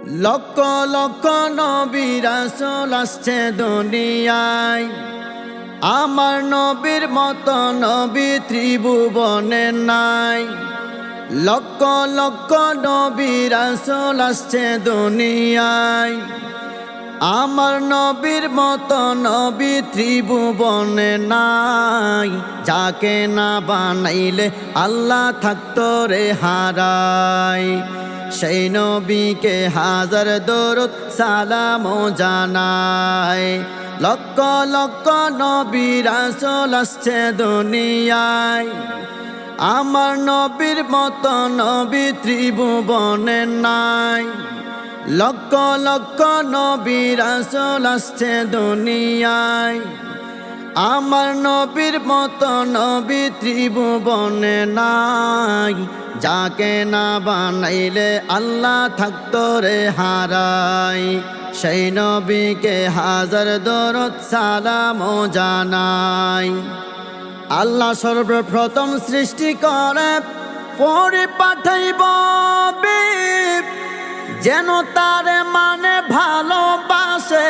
লক্ষ লক্ষ নবী রাসূল আসছে দুনিয়ায়, আমার নবীর মতো নবী ত্রিভুবনে নাই। লক্ষ লক্ষ নবী রাসূল আসছে দুনিয়ায়, আমার নবীর মতো নবী ত্রিভুবনে নাই। যাকে না বানাইলে আল্লাহ থাকতো রে হারায়, সেই নবীকে হাজার দরুদ সালাম জানাই। লক্ষ লক্ষ নবী রাসূল আসছে দুনিয়ায়, আমার নবীর মতো নবী ত্রিভুবনে নাই। লক্ষ লক্ষ নবী রাসূল আসছে দুনিয়ায়, আমার নবীর মতো নবী ত্রিভুবনে নাই। যাকে না বানাইলে আল্লাহ থাকতো রে হারাই, সেই নবীকে হাজার দরুদ সালাম জানাই। আল্লাহ সর্বপ্রথম সৃষ্টি করে পরে পাঠাইব বিপ, যেন তারে মানে ভালোবাসে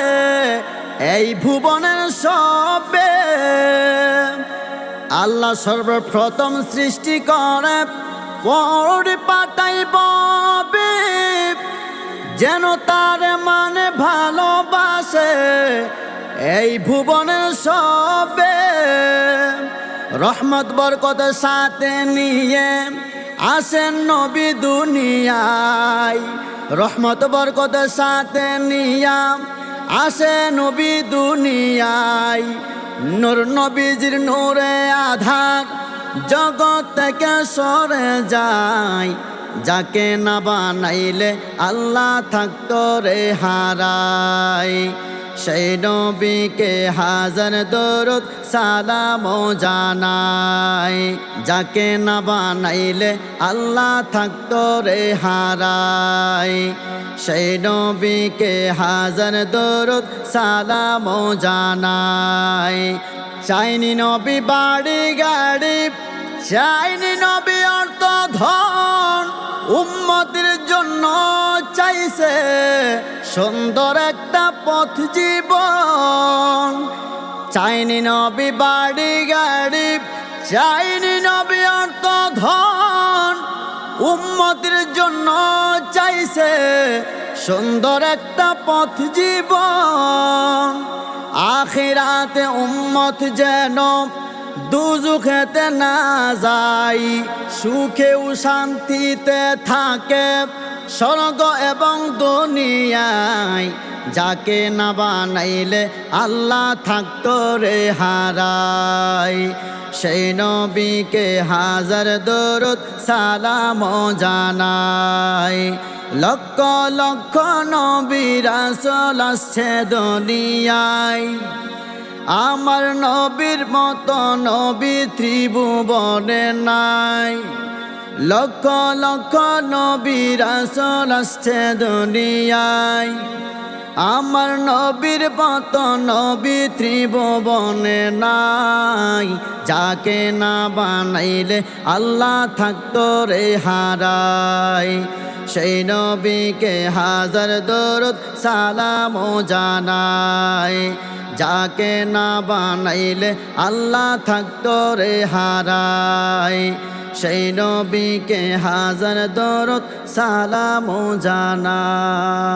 এই ভুবনের সবে। আল্লাহ সর্বপ্রথম সৃষ্টি করে পরে পাঠাইব বিপ, যেন তারে মানে ভালোবাসে এই ভুবনের সবে। রহমত বরকত সাথে নিয়ে আসেন নবী দুনিয়ায়, রহমত বরকত সাথে নিয়ে আসে নবী দুনিয়ায়। নূর নবীজির নূরে আধার জগৎ থেকে সরে যায়, যাকে না বানাইলে আল্লাহ থাকতো রে হারাই, সেই নবীকে হাজার দরুদ সালাম জানাই। যাকে না বানাইলে আল্লাহ থাকতো রে হারাই, সেই নবীকে হাজার দরুদ সালাম জানাই। চাইনি নবী বাড়ি গাড়ি, চাইনি নবী অর্থ ধন, উম্মতের জন্য চাইছে সুন্দর একটা পথ জীবন। চাইনি নবী বাড়ি গাড়ি, চাইনি নবী অর্থ ধন, উম্মতের জন্য চাইছে সুন্দর একটা পথ জীবন। আখিরাতে উম্মত যেন দুজুখেতে না যায়, সুখে ও শান্তিতে থাকে স্বর্গ এবং দুনিয়ায়। যাকে না বানাইলে আল্লাহ থাকতো রে হারাই, সেই নবীকে হাজার দরুদ সালাম জানাই। লক্ষ লক্ষ নবী রাসূল আসছে দুনিয়ায়, আমার নবীর মতো নবী ত্রিভুবনে নাই। লক্ষ লক্ষ নবী রাসূল আসছে দুনিয়ায়, আমার নবীর মতো নবী ত্রিভুবনে নাই। যাকে না বানাইলে আল্লাহ থাকতো রে হারাই, সেই নবীকে হাজার দরুদ সালাম জানাই। যাকে না বানাইলে আল্লাহ থাকতো রে হারাই, সেই নবীকে হাজার দরুদ সালাম জানাই।